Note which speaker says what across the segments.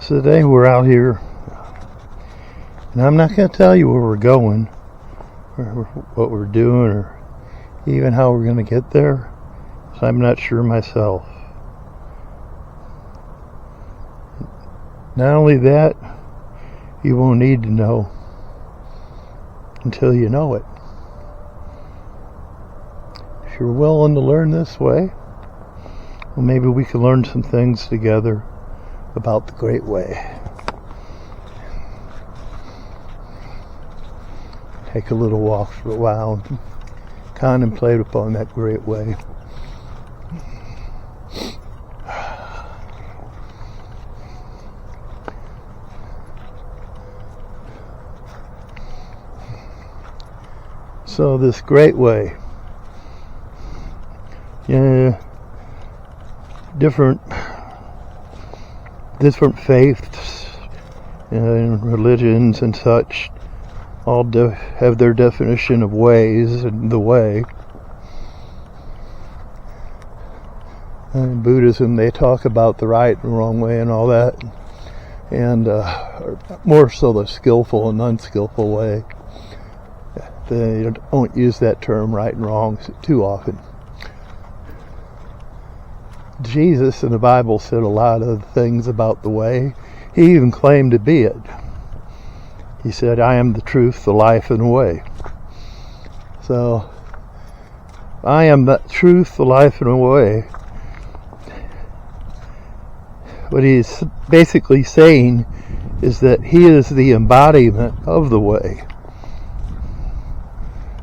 Speaker 1: So today we're out here, and I'm not going to tell you where we're going, or what we're doing, or even how we're going to get there, so I'm not sure myself. Not only that, you won't need to know until you know it. If you're willing to learn this way, well, maybe we can learn some things together about the Great Way. Take a little walk for a while and contemplate upon that Great Way. So this Great Way, different faiths and religions and such all have their definition of ways and the way. In Buddhism, they talk about the right and wrong way and all that, and more so the skillful and unskillful way. They don't use that term right and wrong too often. Jesus in the Bible said a lot of things about the way. He even claimed to be it. He said, "I am the truth, the life, and the way." So, I am the truth, the life, and the way. What he's basically saying is that he is the embodiment of the way.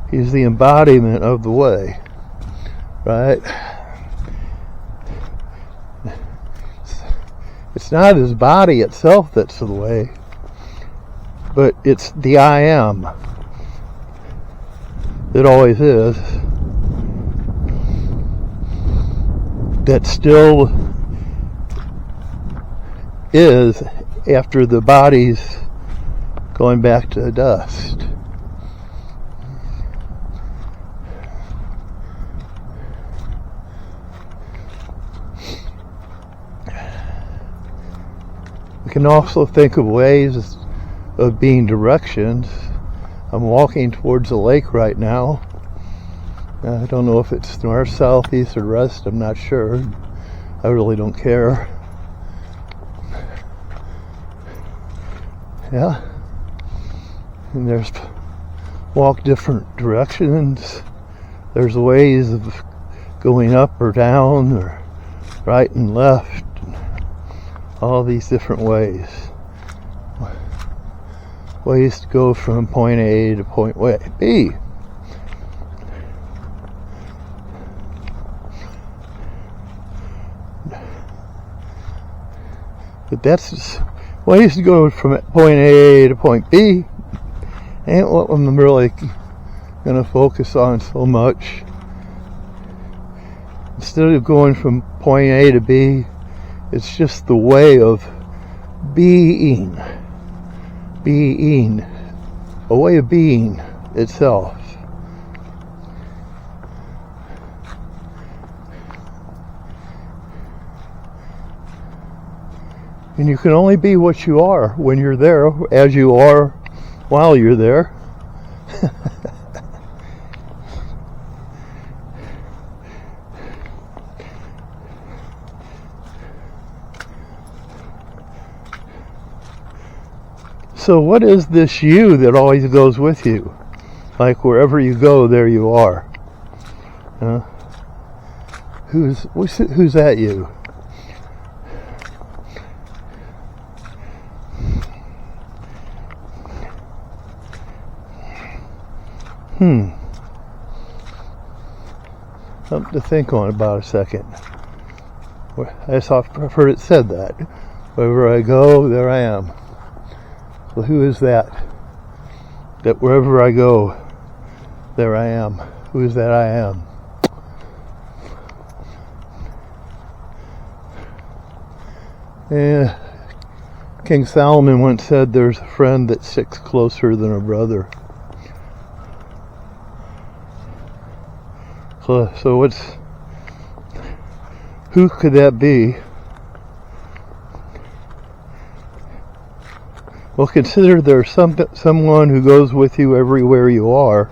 Speaker 1: He's the embodiment of the way, right? It's not his body itself that's the way, but it's the I am. It always is. That still is after the body's going back to the dust. We can also think of ways of being directions. I'm walking towards a lake right now. I don't know if it's north, south, east, or west. I'm not sure. I really don't care. Yeah. And there's walk different directions. There's ways of going up or down, or right and left. All these different ways. Ways to go from point A to point B. But that's ways to go from point A to point B. Ain't what I'm really going to focus on so much. Instead of going from point A to B, it's just the way of being. Being. A way of being itself. And you can only be what you are when you're there, as you are while you're there. So what is this you that always goes with you? Like wherever you go, there you are. Who's that you? Something to think on about a second. I've heard it said that. Wherever I go, there I am. Well, who is that? That wherever I go, there I am. Who is that I am? And King Solomon once said, "There's a friend that sticks closer than a brother." So who could that be? Well, consider there's someone who goes with you everywhere you are.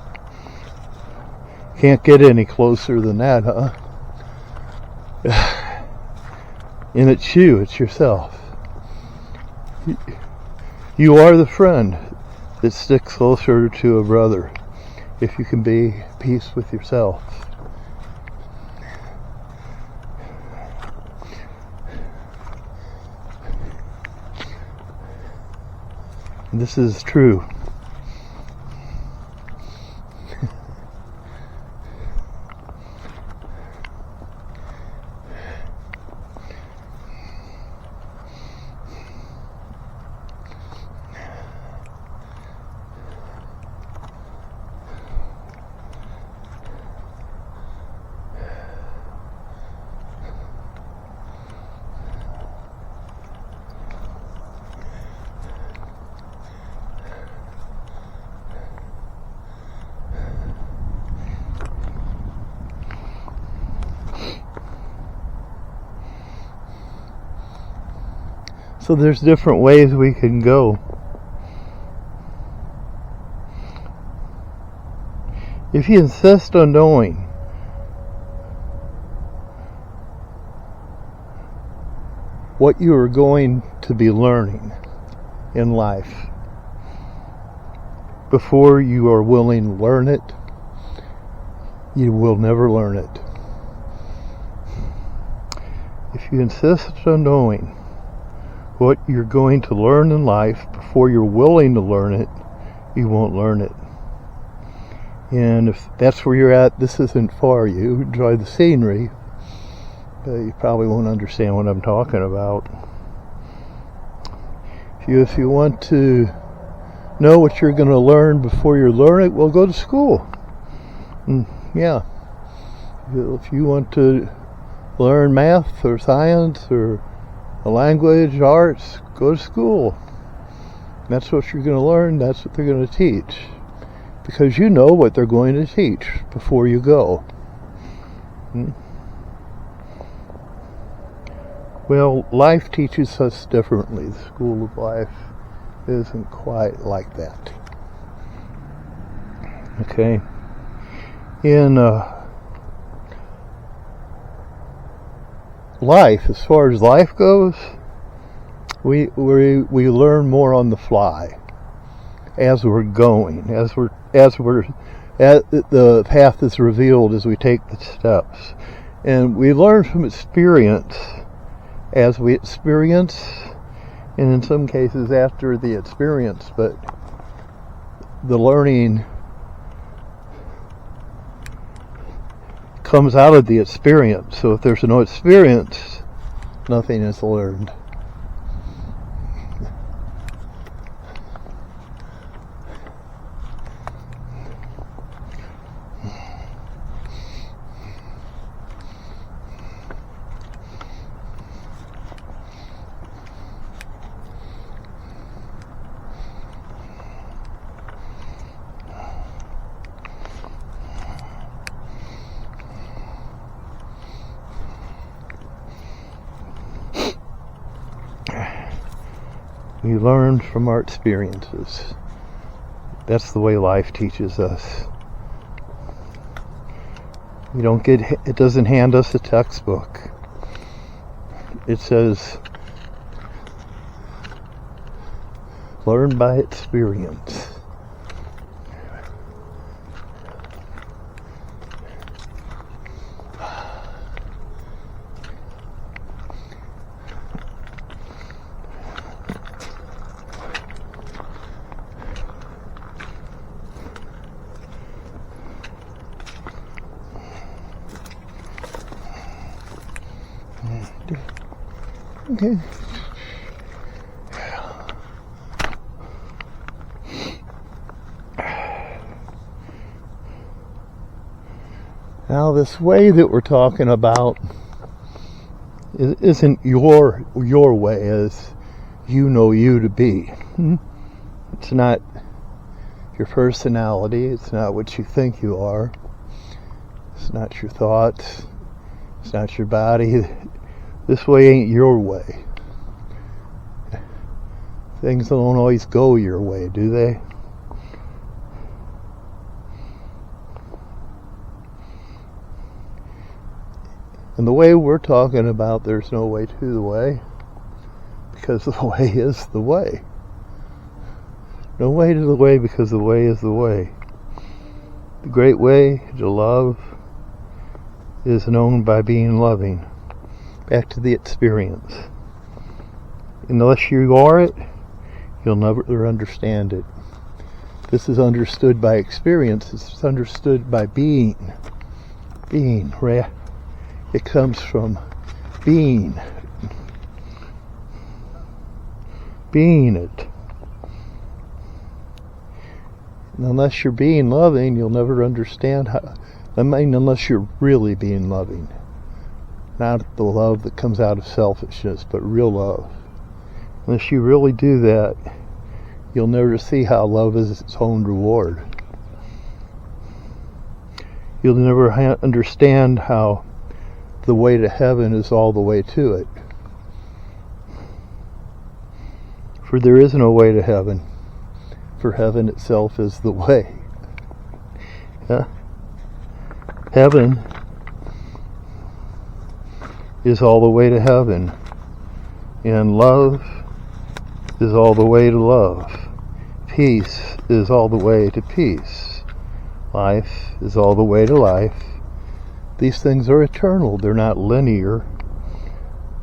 Speaker 1: Can't get any closer than that, huh? And it's you, it's yourself. You are the friend that sticks closer to a brother if you can be at peace with yourself. And this is true. So there's different ways we can go. If you insist on knowing what you are going to be learning in life before you are willing to learn it, you will never learn it. If you insist on knowing what you're going to learn in life before you're willing to learn it, you won't learn it. And if that's where you're at, this isn't for you. Enjoy the scenery, but you probably won't understand what I'm talking about. If you want to know what you're going to learn before you learn it, well, go to school. Yeah. If you want to learn math or science or a language, arts, go to school. That's what you're going to learn. That's what they're going to teach. Because you know what they're going to teach before you go. Well, life teaches us differently. The school of life isn't quite like that. Okay? In life, as far as life goes, we learn more on the fly as we're going, as the path is revealed as we take the steps, and we learn from experience as we experience, and in some cases after the experience, but the learning comes out of the experience. So if there's no experience, nothing is learned. We learn from our experiences. That's the way life teaches us. It doesn't hand us a textbook. It says, learn by experience. Okay. Now, this way that we're talking about isn't your way as you know you to be. It's not your personality. It's not what you think you are. It's not your thoughts. It's not your body. This way ain't your way. things don't always go your way, do they? And the way we're talking about, there's no way to the way, because the way is the way. No way to the way, because the way is the way. The great way to love is known by being loving. Back to the experience. Unless you are it, you'll never understand it. This is understood by experience. It's understood by being. Being. It comes from being. Being it. And unless you're being loving, you'll never understand how. Unless you're really being loving. Not the love that comes out of selfishness, but real love. Unless you really do that, you'll never see how love is its own reward. You'll never understand how the way to heaven is all the way to it. For there is no way to heaven. For heaven itself is the way. Yeah? Heaven is all the way to heaven. And love is all the way to love. Peace is all the way to peace. Life is all the way to life. These things are eternal. They're not linear.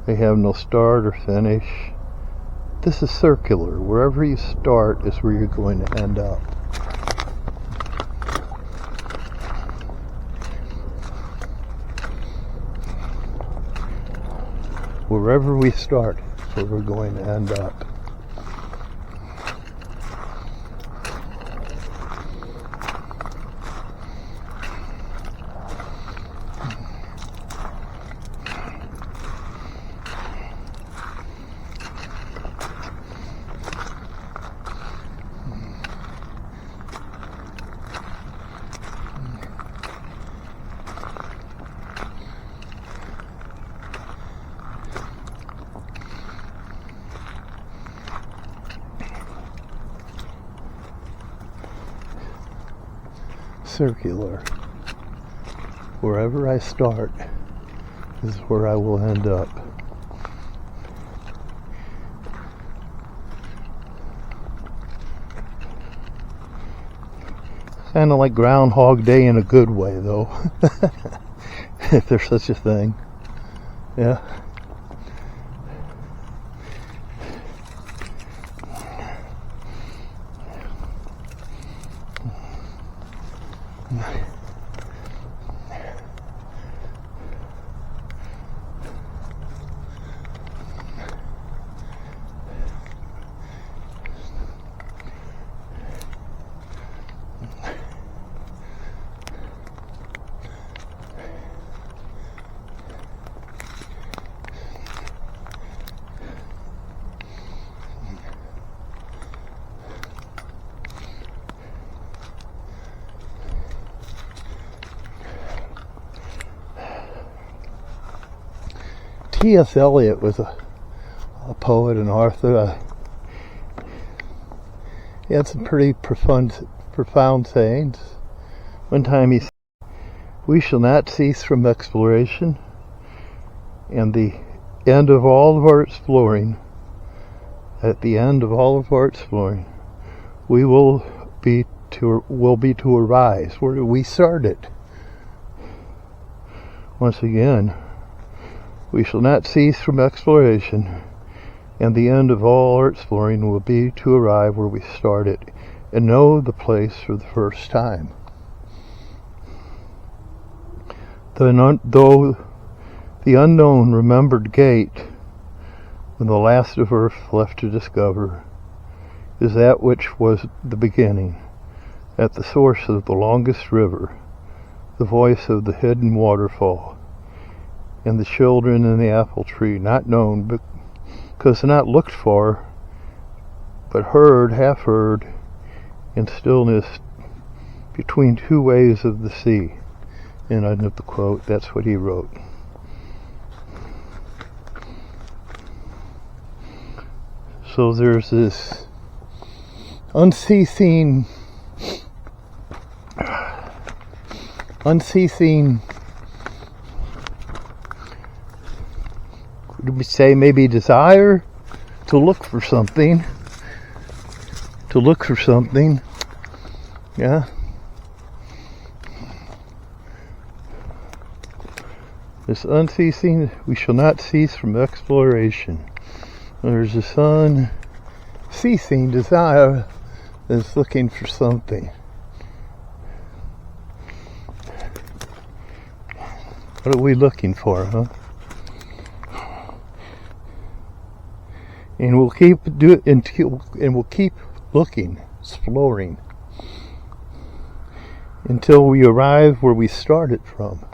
Speaker 1: They have no start or finish. This is circular. Wherever you start is where you're going to end up. Wherever we start is where we're going to end up. Circular. Wherever I start is where I will end up. Kind of like Groundhog Day in a good way, though. If there's such a thing. Yeah. T.S. Eliot was a poet and author. He had some pretty profound sayings. One time he said, "We shall not cease from exploration, and the end of all of our exploring, at the end of all of our exploring, we will be to arise where we started." Once again, we shall not cease from exploration, and the end of all our exploring will be to arrive where we started and know the place for the first time. Though the unknown remembered gate, when the last of earth left to discover, is that which was the beginning, at the source of the longest river, the voice of the hidden waterfall, and the children in the apple tree, not known because not looked for, but heard, half heard, in stillness between two waves of the sea. And end of the quote. That's what he wrote. So there's this unceasing would we say maybe desire to look for something, yeah. This unceasing, we shall not cease from exploration. There's this unceasing desire that's looking for something. What are we looking for, huh? And we'll keep looking, exploring, until we arrive where we started from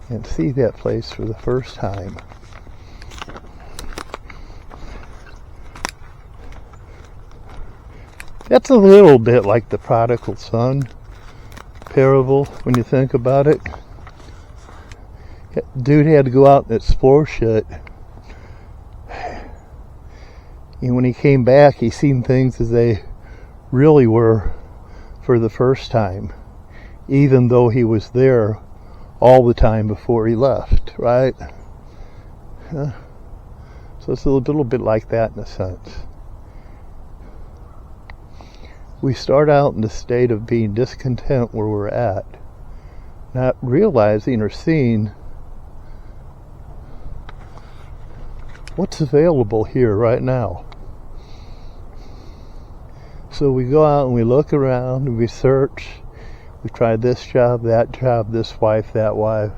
Speaker 1: and see that place for the first time. That's a little bit like the prodigal son parable when you think about it. Dude had to go out and explore shit. And when he came back, he seen things as they really were for the first time, even though he was there all the time before he left, right? So it's a little bit like that in a sense. We start out in the state of being discontent where we're at, not realizing or seeing what's available here right now. So we go out and we look around and we search. We try this job, this wife, that wife,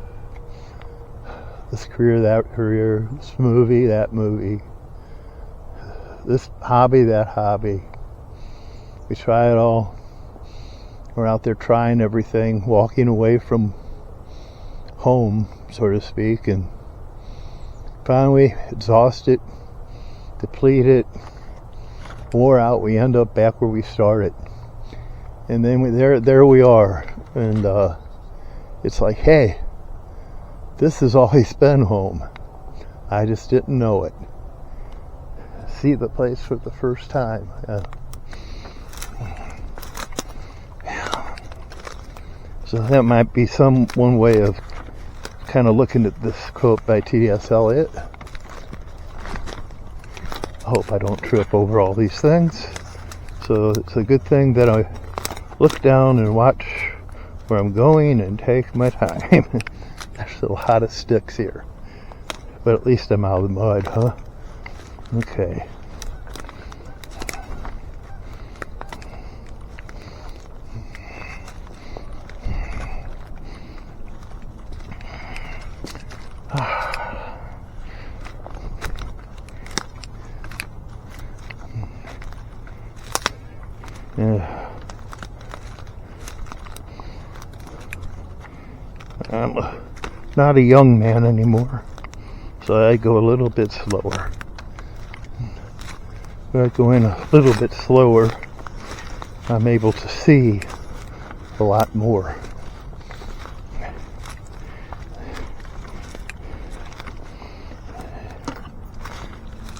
Speaker 1: this career, that career, this movie, that movie, this hobby, that hobby. We try it all. We're out there trying everything, walking away from home, so to speak, and finally, exhausted, depleted, wore out, we end up back where we started. And then there we are. And it's like, hey, this has always been home. I just didn't know it. See the place for the first time. So that might be one way of kind of looking at this quote by T.S. Eliot. I hope I don't trip over all these things. So it's a good thing that I look down and watch where I'm going and take my time. There's a lot of sticks here. But at least I'm out of the mud, huh? Okay. Yeah. I'm not a young man anymore, so I go a little bit slower. When I go in a little bit slower, I'm able to see a lot more.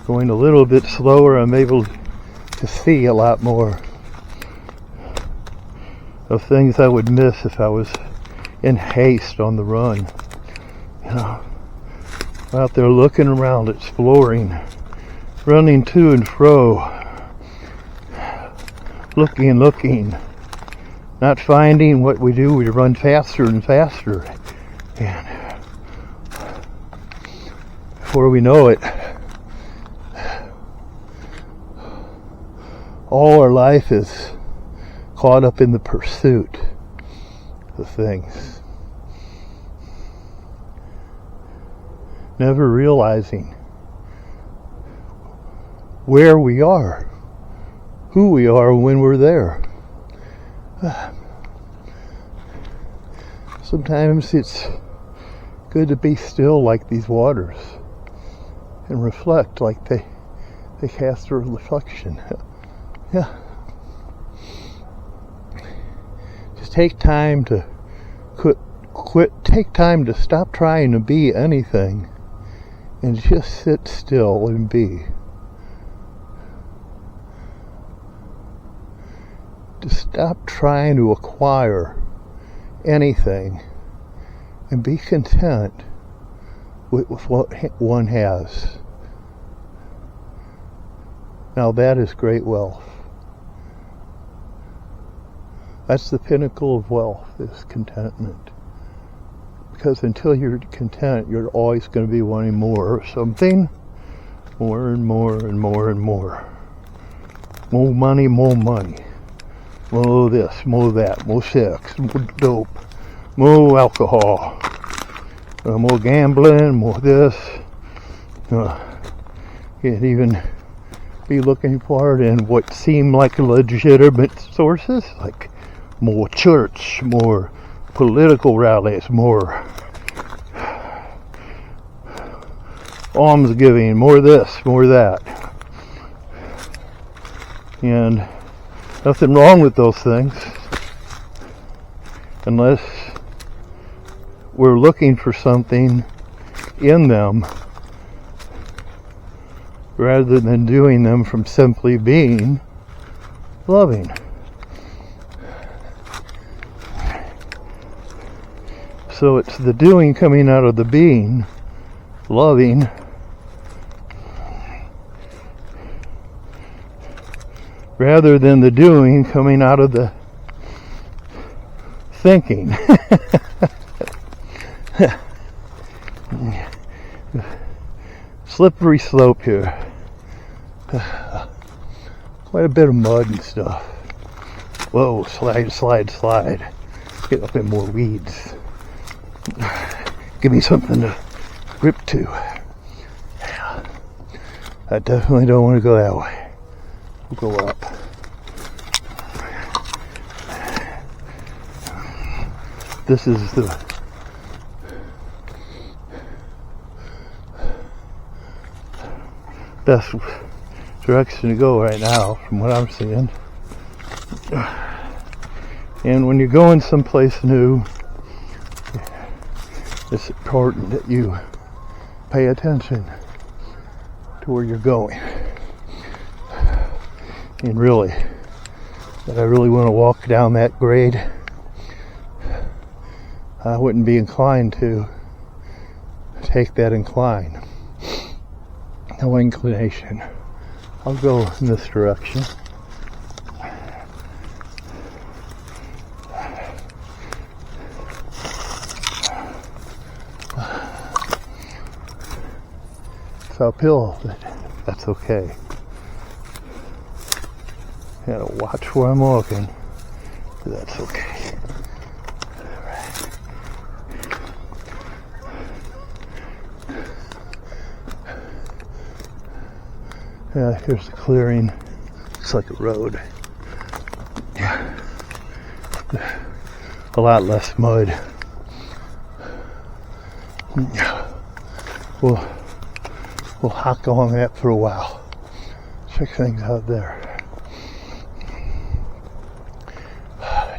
Speaker 1: Going a little bit slower, I'm able to see a lot more of things I would miss if I was in haste on the run. You know, out there looking around, exploring, running to and fro, looking, not finding what we do. We run faster and faster, and before we know it, all our life is caught up in the pursuit of things, never realizing where we are, who we are when we're there. Sometimes it's good to be still like these waters and reflect like they cast a reflection. Yeah. Just take time to take time to stop trying to be anything and just sit still and be. to stop trying to acquire anything and be content with what one has. Now that is great wealth. That's the pinnacle of wealth, is contentment. Because until you're content, you're always going to be wanting more of something. More and more and more and more. More money, more money. More this, more that, more sex, more dope, more alcohol, more gambling, more this. Can't even be looking for it in what seem like legitimate sources, like more church, more political rallies, more almsgiving, more this, more that. And nothing wrong with those things, unless we're looking for something in them rather than doing them from simply being loving. So it's the doing coming out of the being, loving, rather than the doing coming out of the thinking. Slippery slope here. Quite a bit of mud and stuff. Whoa, slide, slide, slide. Get up in more weeds. Give me something to grip to. Yeah. I definitely don't want to go that way. We'll go up. This is the best direction to go right now from what I'm seeing. And when you're going someplace new, it's important that you pay attention to where you're going. And really, that I really want to walk down that grade, I wouldn't be inclined to take that incline. No inclination. I'll go in this direction. It's uphill, but that's okay. Gotta watch where I'm walking, but that's okay. Alright. Yeah, here's the clearing. Looks like a road. Yeah. A lot less mud. Yeah. We'll hop along that for a while. Check things out there.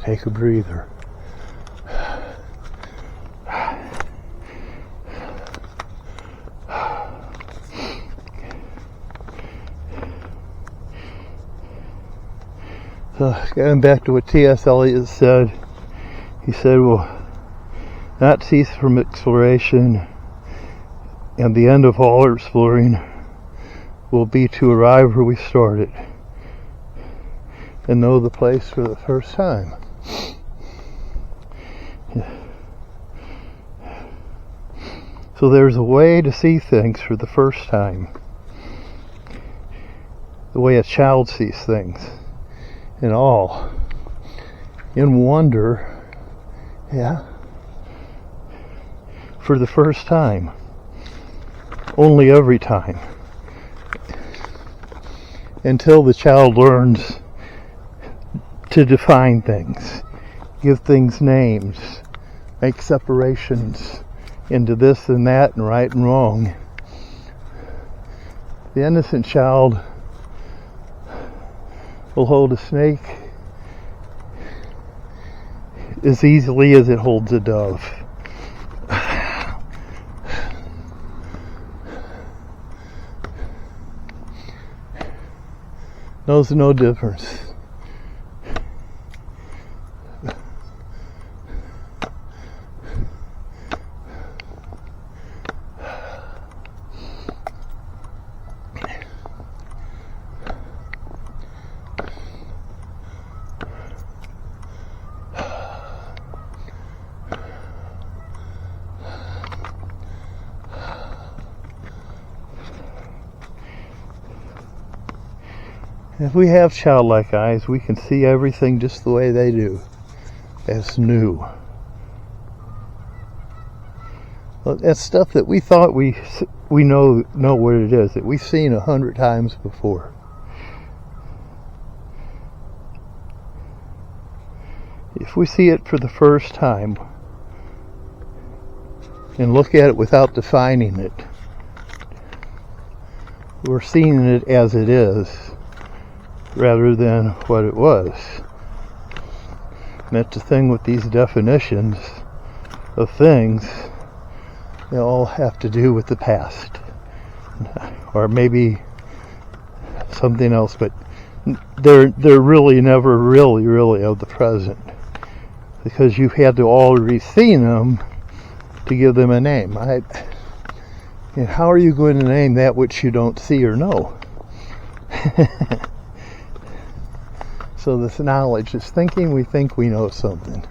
Speaker 1: Take a breather. So, getting back to what T.S. Eliot said, he said, we'll not cease from exploration, and the end of all exploring will be to arrive where we started and know the place for the first time. So there's a way to see things for the first time. The way a child sees things. In awe. In wonder. Yeah. For the first time. Only every time. Until the child learns to define things. Give things names. Make separations into this and that and right and wrong. The innocent child will hold a snake as easily as it holds a dove. Knows no difference. If we have childlike eyes, we can see everything just the way they do, as new. Well, that's stuff that we thought we know what it is, that we've seen 100 times before. If we see it for the first time and look at it without defining it, we're seeing it as it is rather than what it was. And that's the thing with these definitions of things. They all have to do with the past, or maybe something else, but they're really never really of the present, because you've had to already seen them to give them a name. And how are you going to name that which you don't see or know? So this knowledge, this thinking we think we know something.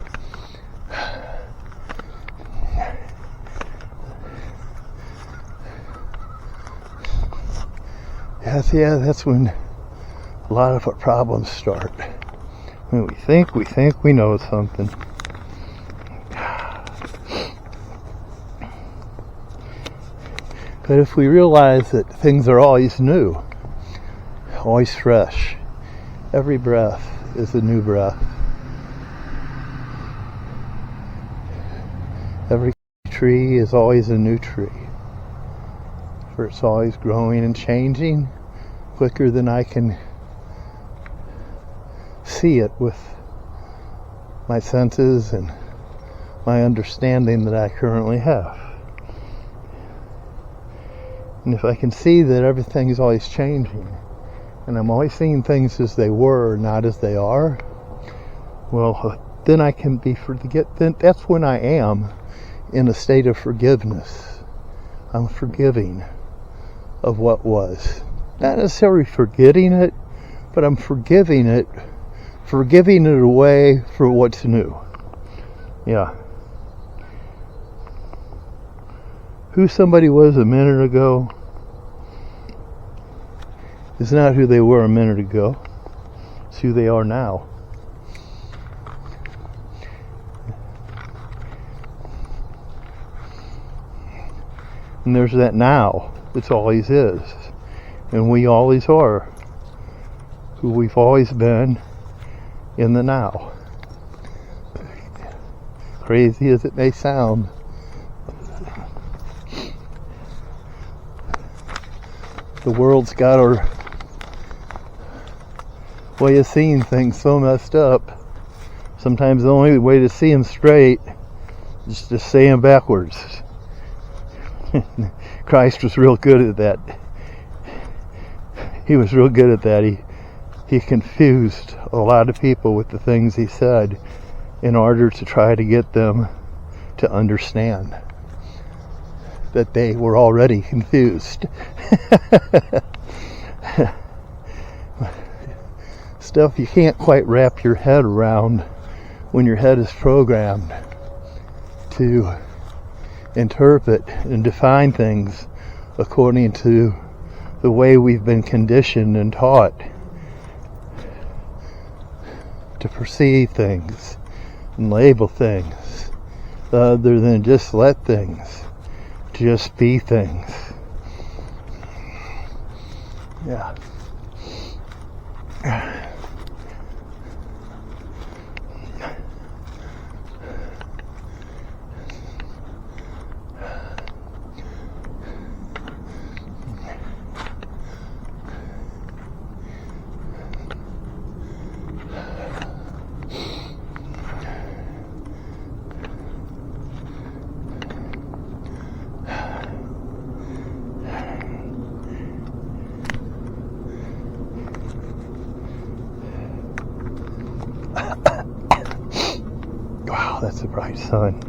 Speaker 1: That's when a lot of our problems start. When we think we know something. But if we realize that things are always new, always fresh, every breath is a new breath. Every tree is always a new tree. For it's always growing and changing quicker than I can see it with my senses and my understanding that I currently have. And if I can see that everything is always changing, and I'm always seeing things as they were, not as they are, well, then I can then that's when I am in a state of forgiveness. I'm forgiving of what was. Not necessarily forgetting it, but I'm forgiving it away for what's new. Yeah. Who somebody was a minute ago is not who they were a minute ago. It's who they are now. And there's that now that's always is. And we always are who we've always been in the now. Crazy as it may sound. The world's got our way of seeing things so messed up. Sometimes the only way to see them straight is to say them backwards. Christ was real good at that. He was real good at that. He confused a lot of people with the things he said in order to try to get them to understand that they were already confused. Stuff you can't quite wrap your head around when your head is programmed to interpret and define things according to the way we've been conditioned and taught to perceive things and label things, other than just let things just be things. Yeah. Wow, that's a bright sun.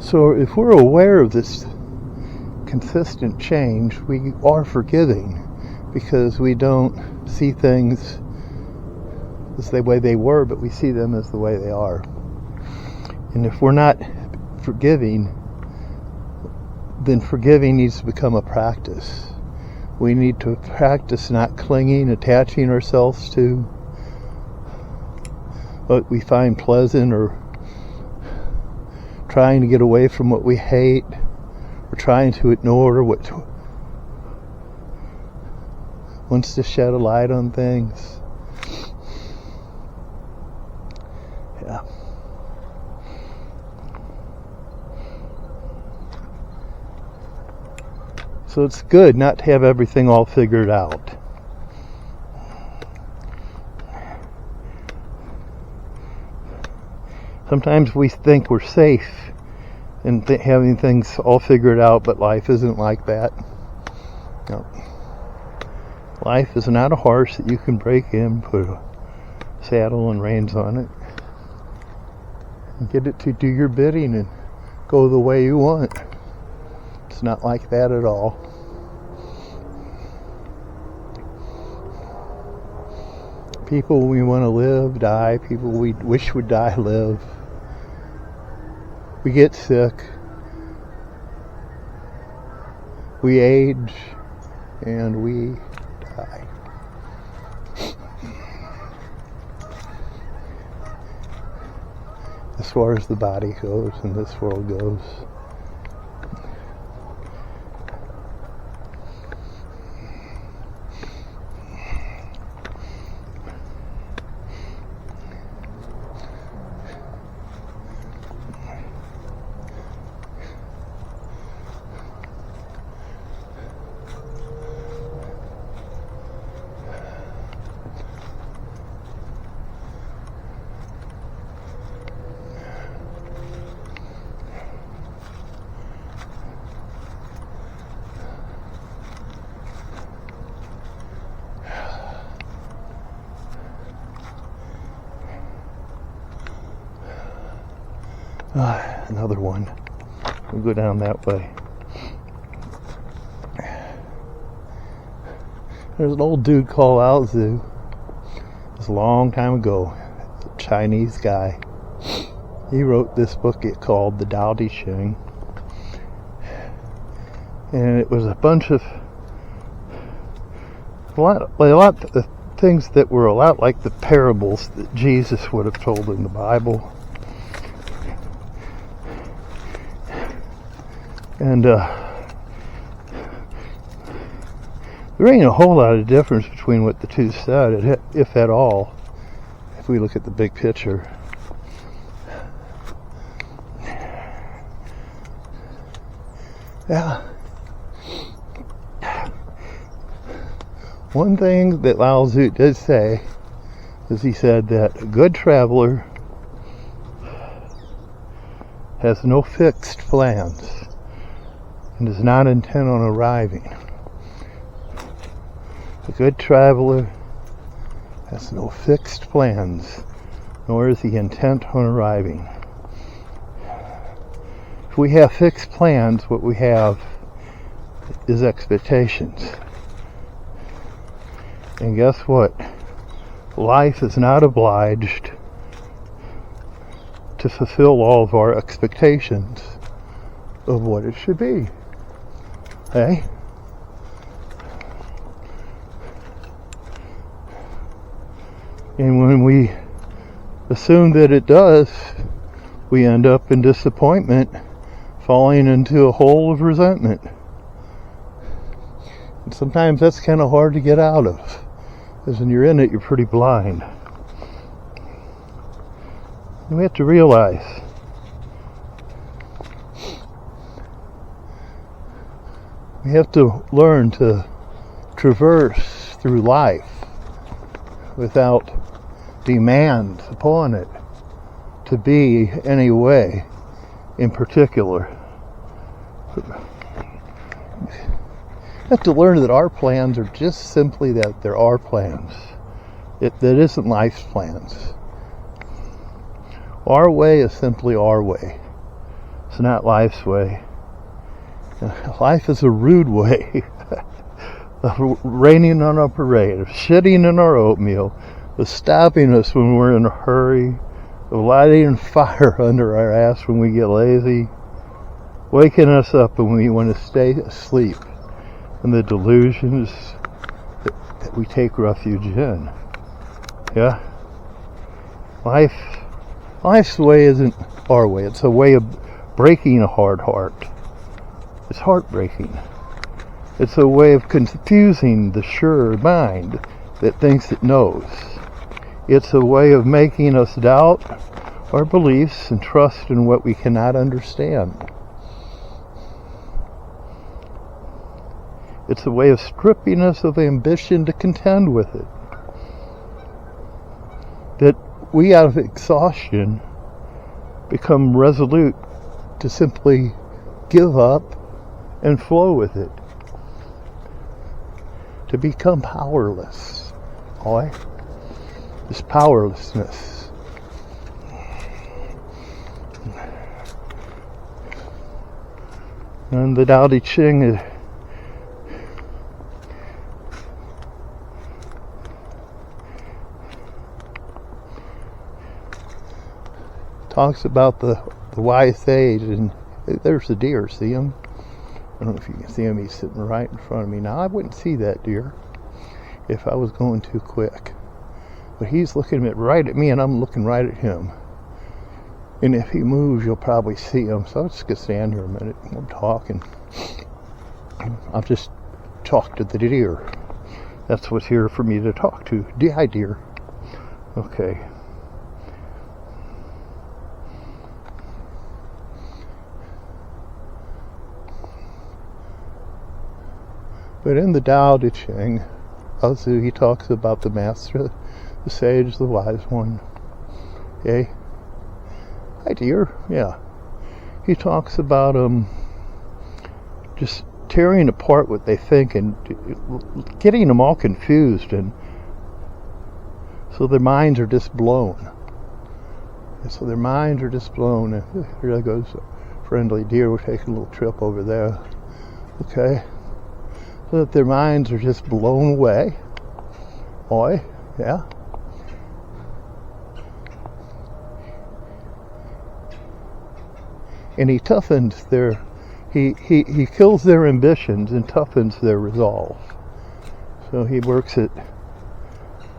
Speaker 1: So if we're aware of this consistent change, we are forgiving, because we don't see things as the way they were, but we see them as the way they are. And if we're not forgiving, then forgiving needs to become a practice. We need to practice not clinging, attaching ourselves to what we find pleasant, or trying to get away from what we hate, or trying to ignore what wants to shed a light on things. Yeah. So it's good not to have everything all figured out. Sometimes we think we're safe in having things all figured out, but life isn't like that. No. Life is not a horse that you can break in, put a saddle and reins on it, and get it to do your bidding and go the way you want. It's not like that at all. People we want to live die. People we wish would die live. We get sick. We age. And we die. As far as the body goes and this world goes. Another one. We'll go down that way. There's an old dude called Lao Tzu. It was a long time ago. A Chinese guy. He wrote this book called The Tao Te Ching. And it was a bunch of a lot of things that were a lot like the parables that Jesus would have told in the Bible. And there ain't a whole lot of difference between what the two said, if at all, if we look at the big picture. Yeah. One thing that Lao Tzu did say is he said that a good traveler has no fixed plans and is not intent on arriving. A good traveler has no fixed plans, nor is he intent on arriving. If we have fixed plans, what we have is expectations. And guess what? Life is not obliged to fulfill all of our expectations of what it should be. Hey? And when we assume that it does, we end up in disappointment, falling into a hole of resentment. And sometimes that's kind of hard to get out of, because when you're in it, you're pretty blind. And we have to realize we have to learn to traverse through life without demands upon it to be any way in particular. We have to learn that our plans are just simply that they're our plans. That isn't life's plans. Our way is simply our way. It's not life's way. Life is a rude way of raining on our parade, of shitting in our oatmeal, of stopping us when we're in a hurry, of lighting fire under our ass when we get lazy, waking us up when we want to stay asleep, and the delusions that we take refuge in. Yeah? Life's way isn't our way. It's a way of breaking a hard heart. It's heartbreaking. It's a way of confusing the sure mind that thinks it knows. It's a way of making us doubt our beliefs and trust in what we cannot understand. It's a way of stripping us of ambition to contend with it. That we, out of exhaustion, become resolute to simply give up and flow with it. To become powerless. This powerlessness. And the Tao Te Ching talks about the wise sage, and there's the deer, see him? I don't know if you can see him, he's sitting right in front of me. Now, I wouldn't see that deer if I was going too quick. But he's looking right at me, and I'm looking right at him. And if he moves, you'll probably see him. So I'm just going to stand here a minute. I'm talking. I'll just talk to the deer. That's what's here for me to talk to. Hi, deer. Okay. But in the Tao Te Ching, also he talks about the master, the sage, the wise one. Okay? Hi, dear. Yeah. He talks about just tearing apart what they think and getting them all confused, and so their minds are just blown. And so their minds are just blown. And here goes a friendly deer. We're taking a little trip over there. Okay? So that their minds are just blown away. Yeah. And he toughens he kills their ambitions and toughens their resolve. So he works at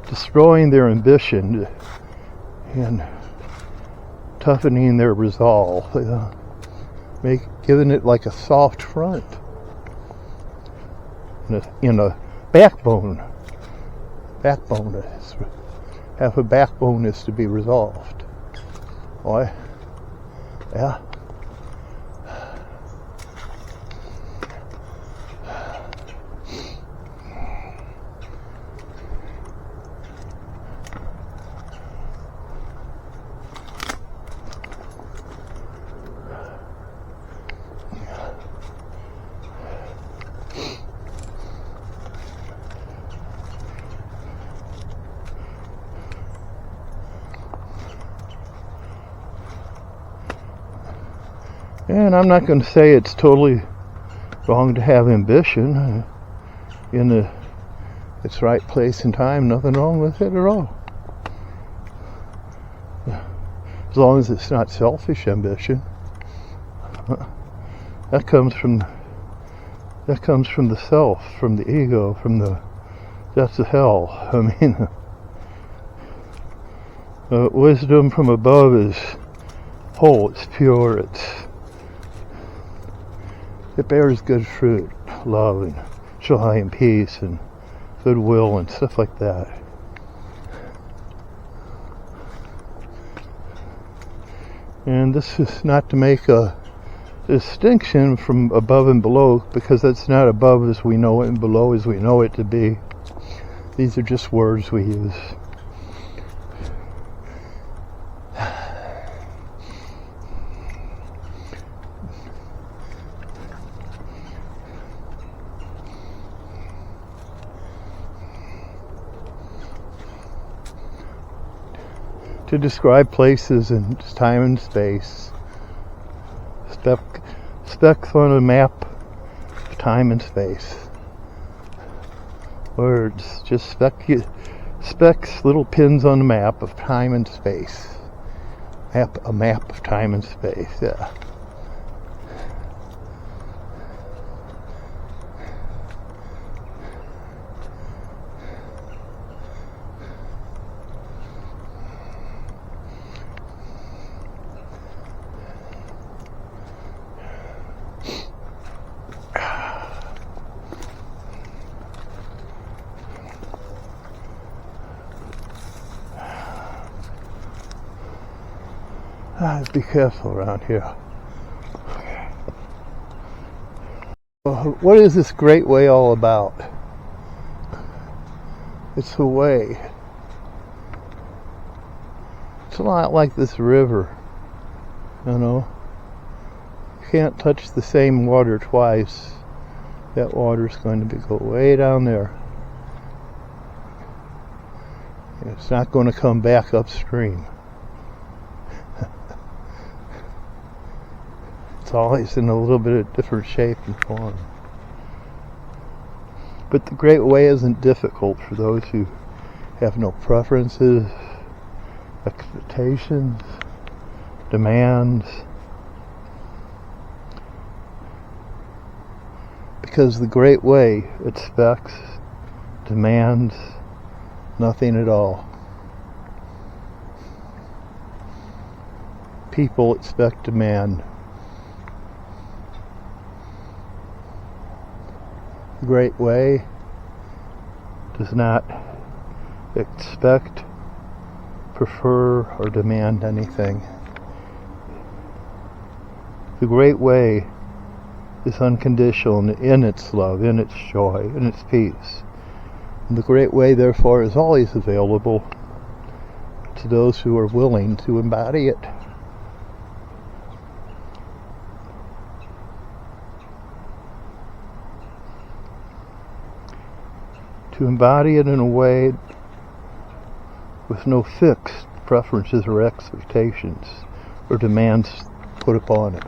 Speaker 1: destroying their ambition and toughening their resolve, giving it like a soft front. In a backbone. Half a backbone is to be resolved. Yeah. And I'm not going to say it's totally wrong to have ambition in its right place and time. Nothing wrong with it at all. As long as it's not selfish ambition. That comes from the self, from the ego, that's the hell. I mean, wisdom from above is whole, it's pure, it bears good fruit, love and joy and peace and goodwill and stuff like that. And this is not to make a distinction from above and below, because that's not above as we know it and below as we know it to be. These are just words we use. To describe places in time and space. Specks on a map of time and space. Words, just specks, little pins on the map of time and space. A map of time and space, yeah. Be careful around here. Well, what is this great way all about? It's a way. It's a lot like this river, you know. You can't touch the same water twice. That water's going to go way down there. It's not going to come back upstream. It's always in a little bit of different shape and form. But the Great Way isn't difficult for those who have no preferences, expectations, demands. Because the Great Way expects, demands nothing at all. People expect, demand. The Great Way does not expect, prefer, or demand anything. The Great Way is unconditional in its love, in its joy, in its peace. And the Great Way, therefore, is always available to those who are willing to embody it. To embody it in a way with no fixed preferences or expectations or demands put upon it.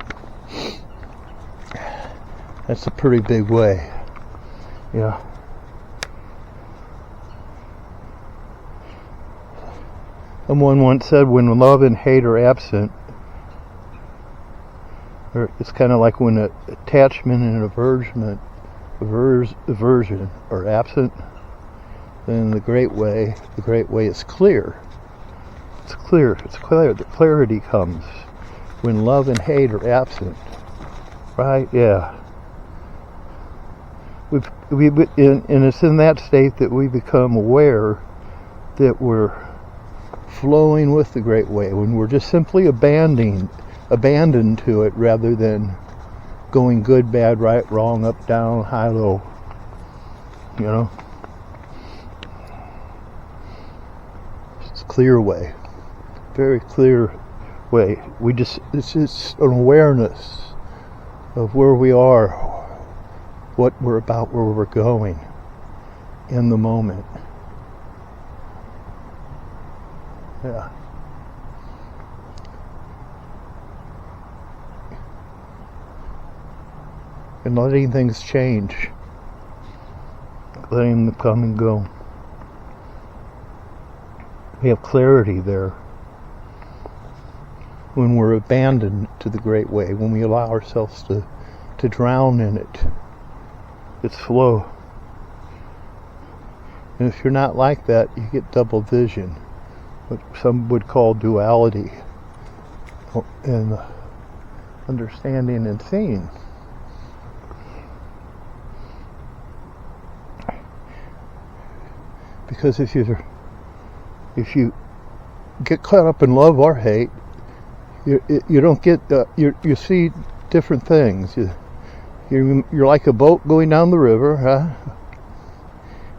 Speaker 1: That's a pretty big way. Yeah. Someone once said, when love and hate are absent, or it's kind of like when attachment and aversion are absent, then the Great Way is clear. It's clear. The clarity comes when love and hate are absent. Right? Yeah. And it's in that state that we become aware that we're flowing with the Great Way, when we're just simply abandoned to it rather than going good, bad, right, wrong, up, down, high, low. You know? It's a clear way. Very clear way. It's just an awareness of where we are, what we're about, where we're going in the moment. Yeah. And letting things change. Letting them come and go. We have clarity there. When we're abandoned to the Great Way, when we allow ourselves to drown in it, its flow. And if you're not like that, you get double vision, what some would call duality, and understanding and seeing. Because if you get caught up in love or hate, you don't get you see different things. You're like a boat going down the river, huh?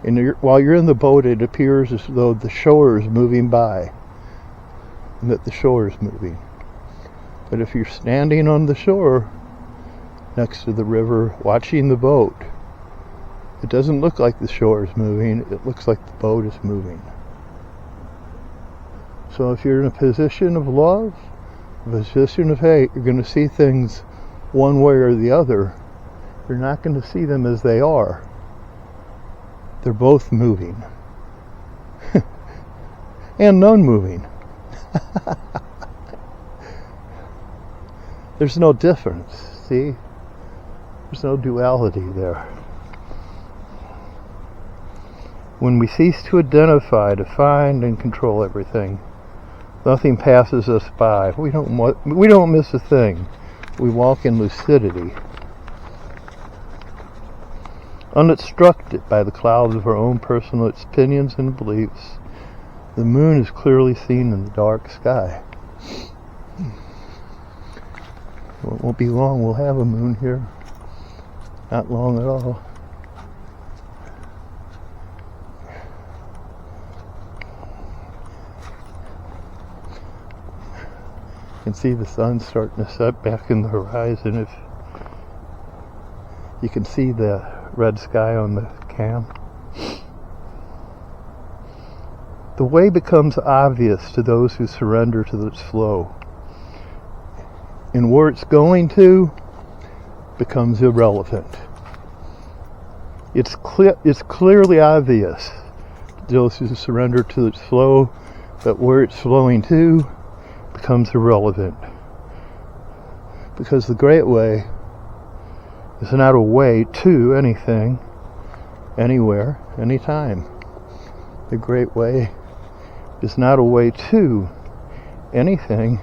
Speaker 1: And while you're in the boat, it appears as though the shore is moving by, and that the shore is moving. But if you're standing on the shore next to the river, watching the boat, it doesn't look like the shore is moving. It looks like the boat is moving. So if you're in a position of love, a position of hate, you're going to see things one way or the other. You're not going to see them as they are. They're both moving. And non-moving. There's no difference, see? There's no duality there. When we cease to identify, define, and control everything, nothing passes us by. We don't miss a thing. We walk in lucidity, unobstructed by the clouds of our own personal opinions and beliefs. The moon is clearly seen in the dark sky. Won't be long, we'll have a moon here. Not long at all. You can see the sun starting to set back in the horizon. If you can see the red sky on the cam. The way becomes obvious to those who surrender to its flow. And where it's going to becomes irrelevant. It's clearly obvious to those who surrender to its flow, but where it's flowing to becomes irrelevant. Because the Great Way is not a way to anything, anywhere, anytime. The Great Way is not a way to anything,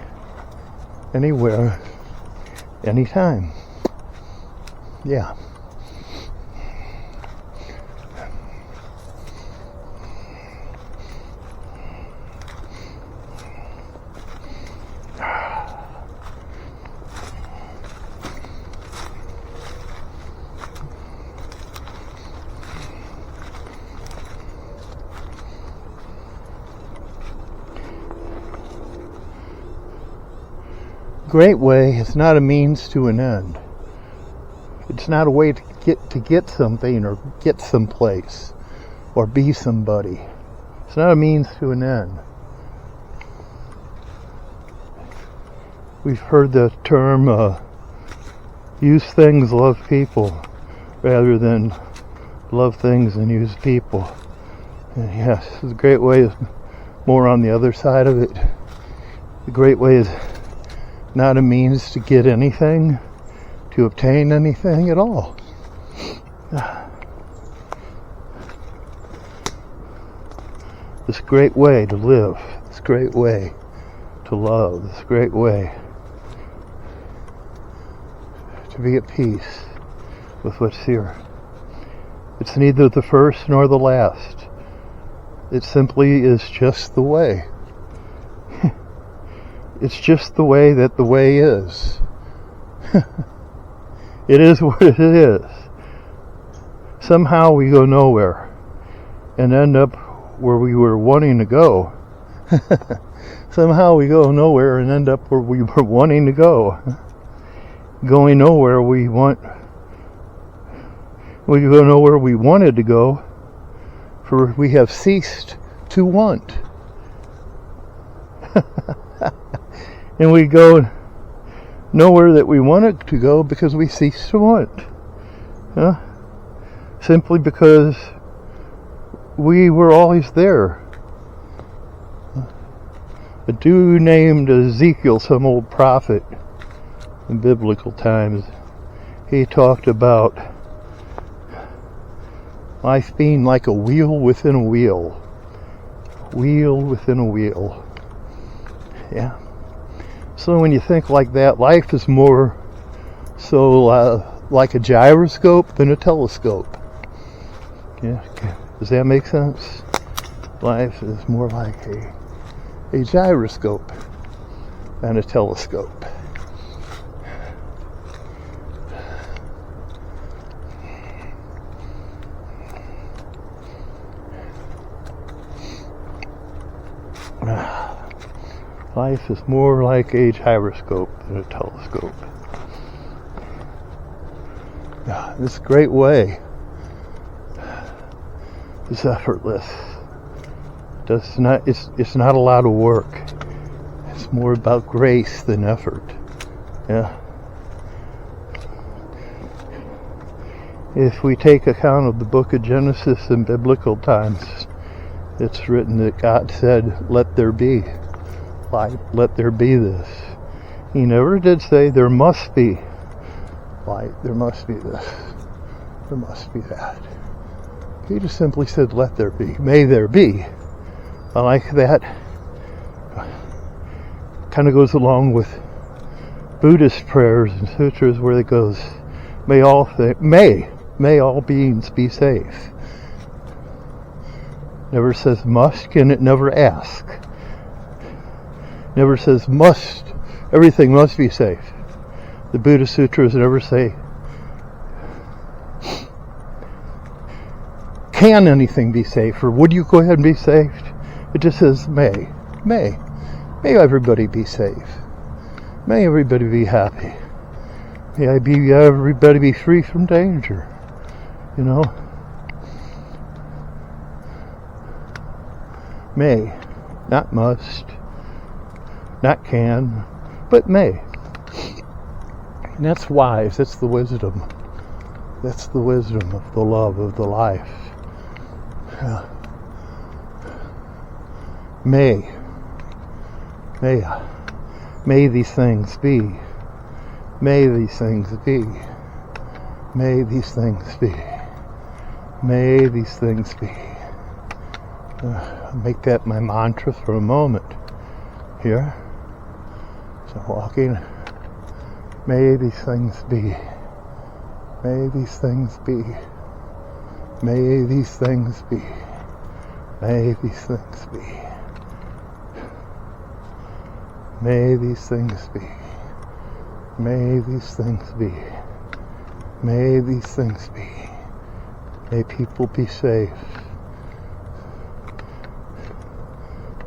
Speaker 1: anywhere, anytime. Yeah. Great Way is not a means to an end. It's not a way to get something or get someplace or be somebody. It's not a means to an end. We've heard the term use things, love people, rather than love things and use people. And yes, the Great Way is more on the other side of it. The Great Way is not a means to get anything, to obtain anything at all. This great way to live, this great way to love, this great way to be at peace with what's here. It's neither the first nor the last. It simply is just the way. It's just the way that the way is. It is what it is. Somehow we go nowhere and end up where we were wanting to go. Somehow we go nowhere and end up where we were wanting to go. Going nowhere we go nowhere we wanted to go, for we have ceased to want. And we go nowhere that we wanted to go because we cease to want. Simply because we were always there. A dude named Ezekiel, some old prophet in biblical times, he talked about life being like a wheel within a wheel. Wheel within a wheel. Yeah. So when you think like that, life is more so like a gyroscope than a telescope. Yeah. Does that make sense? Life is more like a gyroscope than a telescope. Life is more like a gyroscope than a telescope. This great way is effortless. It's not a lot of work. It's more about grace than effort. Yeah. If we take account of the book of Genesis in biblical times, it's written that God said, "Let there be light, let there be this." He never did say there must be light, there must be this, there must be that. He just simply said, "Let there be, may there be." I like that. Kind of goes along with Buddhist prayers and sutras where it goes, may all beings be safe. Never says must, and it never asks. Never says must, everything must be safe. The Buddha Sutras never say, can anything be safe, or would you go ahead and be saved? It just says may. May everybody be safe. May everybody be happy. May everybody be free from danger. May, not must, not can, but may. And that's wise. That's the wisdom. That's the wisdom of the love of the life. May these things be. May these things be. May these things be. May these things be. Make that my mantra for a moment here. So walking. May these things be. May these things be. May these things be. May these things be. May these things be. May these things be. May these things be. May people be safe.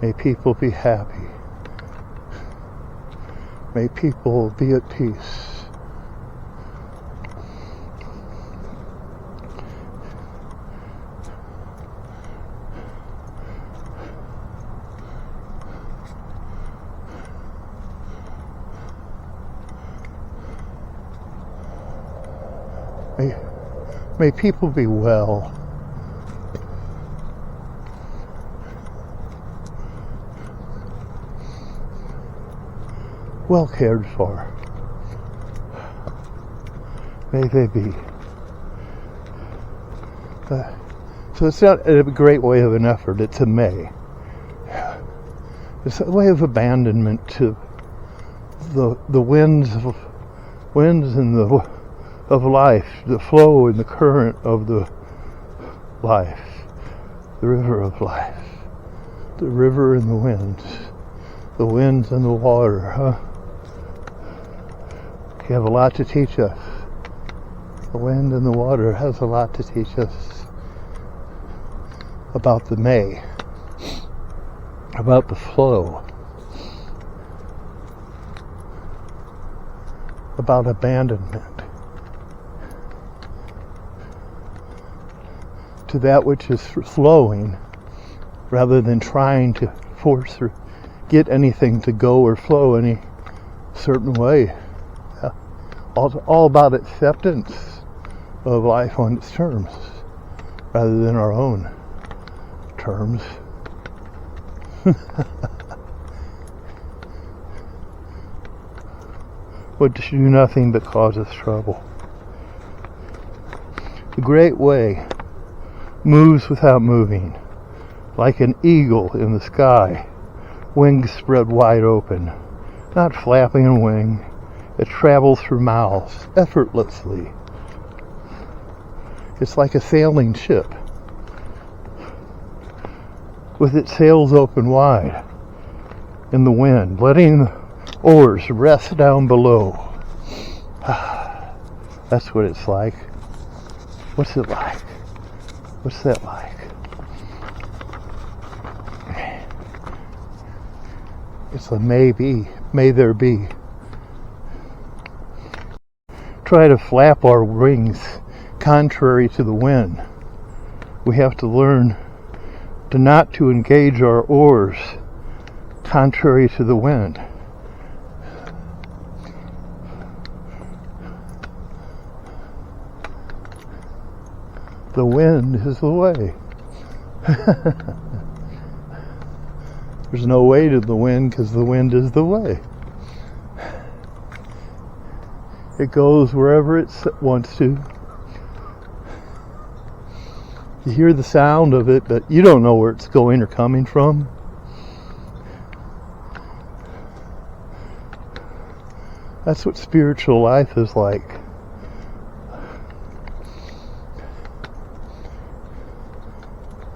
Speaker 1: May people be happy. May people be at peace. May people be well. Well cared for. May they be. So it's not a great way of an effort, it's a may. It's a way of abandonment to the winds and of life, the flow and the current of the life, the river of life, the river and the winds and the water, You have a lot to teach us. The wind and the water has a lot to teach us about the may, about the flow, about abandonment to that which is flowing, rather than trying to force or get anything to go or flow any certain way. All about acceptance of life on its terms, rather than our own terms. Would do nothing but cause us trouble. The great way moves without moving, like an eagle in the sky, wings spread wide open, not flapping a wing. It travels through miles effortlessly. It's like a sailing ship with its sails open wide in the wind, letting the oars rest down below. That's what it's like. What's it like? What's that like? It's a maybe. May there be. Try to flap our wings contrary to the wind. We have to learn not to engage our oars contrary to the wind. The wind is the way. There's no way to the wind because the wind is the way. It goes wherever it wants to. You hear the sound of it, but you don't know where it's going or coming from. That's what spiritual life is like.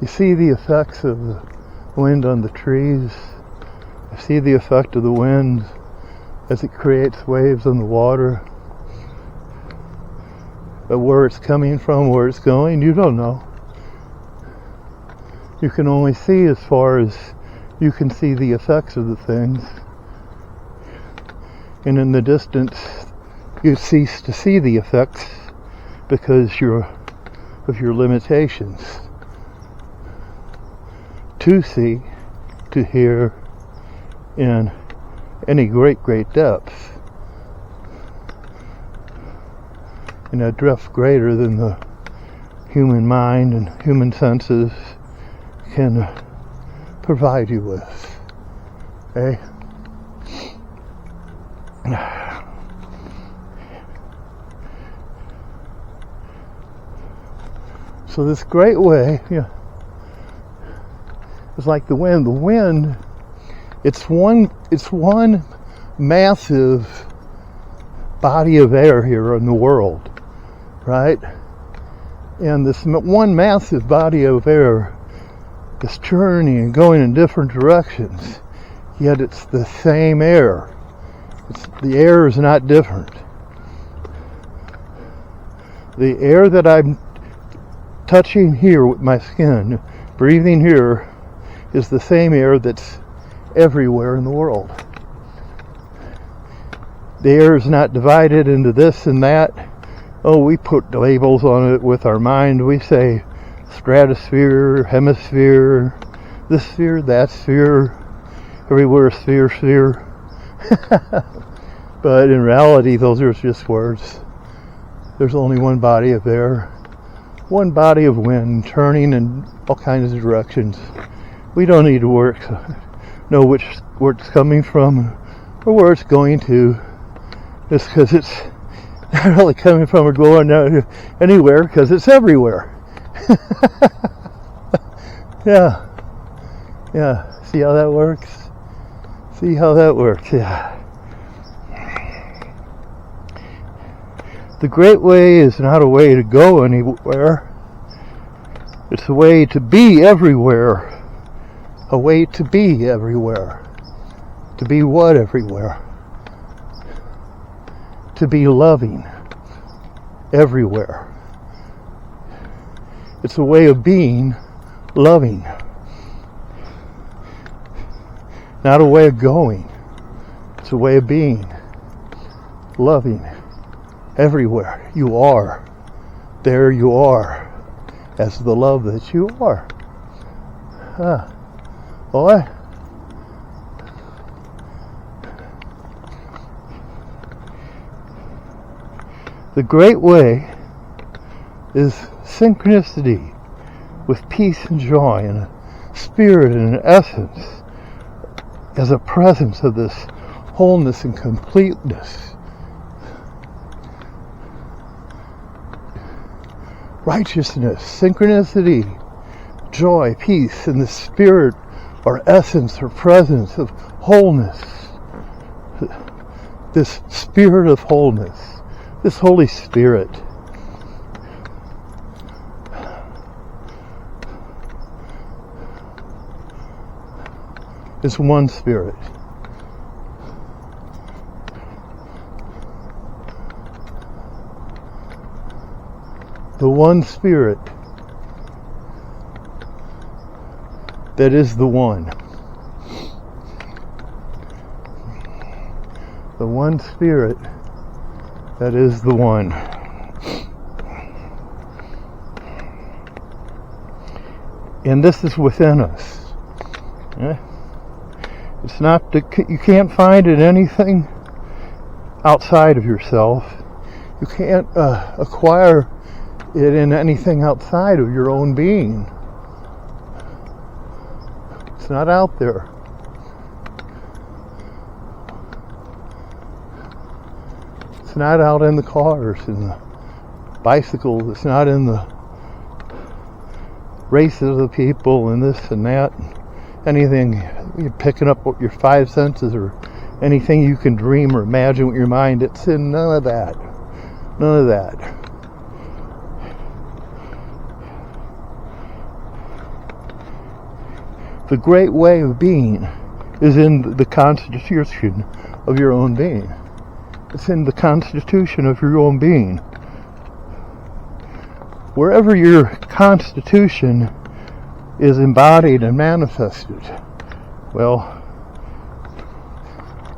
Speaker 1: You see the effects of the wind on the trees. You see the effect of the wind as it creates waves on the water. But where it's coming from, where it's going, you don't know. You can only see as far as you can see the effects of the things. And in the distance, you cease to see the effects because of your limitations. To see, to hear in any great depth. In a depth greater than the human mind and human senses can provide you with. Okay? So this great way, it's like the wind. The wind, it's one massive body of air here in the world, right? And this one massive body of air is churning and going in different directions, yet it's the same air. The air is not different. The air that I'm touching here with my skin, breathing here, is the same air that's everywhere in the world. The air is not divided into this and that. Oh, we put labels on it with our mind. We say stratosphere, hemisphere, this sphere, that sphere, everywhere sphere. But in reality, those are just words. There's only one body of air, one body of wind turning in all kinds of directions. We don't need to know where it's coming from or where it's going to, just because it's not really coming from or going anywhere, because it's everywhere. Yeah. See how that works? Yeah. The great way is not a way to go anywhere. It's a way to be everywhere. A way to be everywhere. To be what everywhere? To be loving everywhere. It's a way of being loving. Not a way of going. It's a way of being loving everywhere you are. There you are as the love that you are. Boy. The great way is synchronicity with peace and joy and a spirit and an essence as a presence of this wholeness and completeness. Righteousness, synchronicity, joy, peace, and the spirit or essence or presence of wholeness. This spirit of wholeness. This Holy Spirit is one spirit. The one spirit that is the one. The one spirit that is the one. And this is within us. It's not, you can't find it anything outside of yourself. You can't acquire it in anything outside of your own being. It's not out there. It's not out in the cars and the bicycles. It's not in the races of people and this and that. Anything you're picking up with your five senses or anything you can dream or imagine with your mind. It's in none of that. None of that. The great way of being is in the constitution of your own being. It's in the constitution of your own being. wherever your constitution is embodied and manifested, well,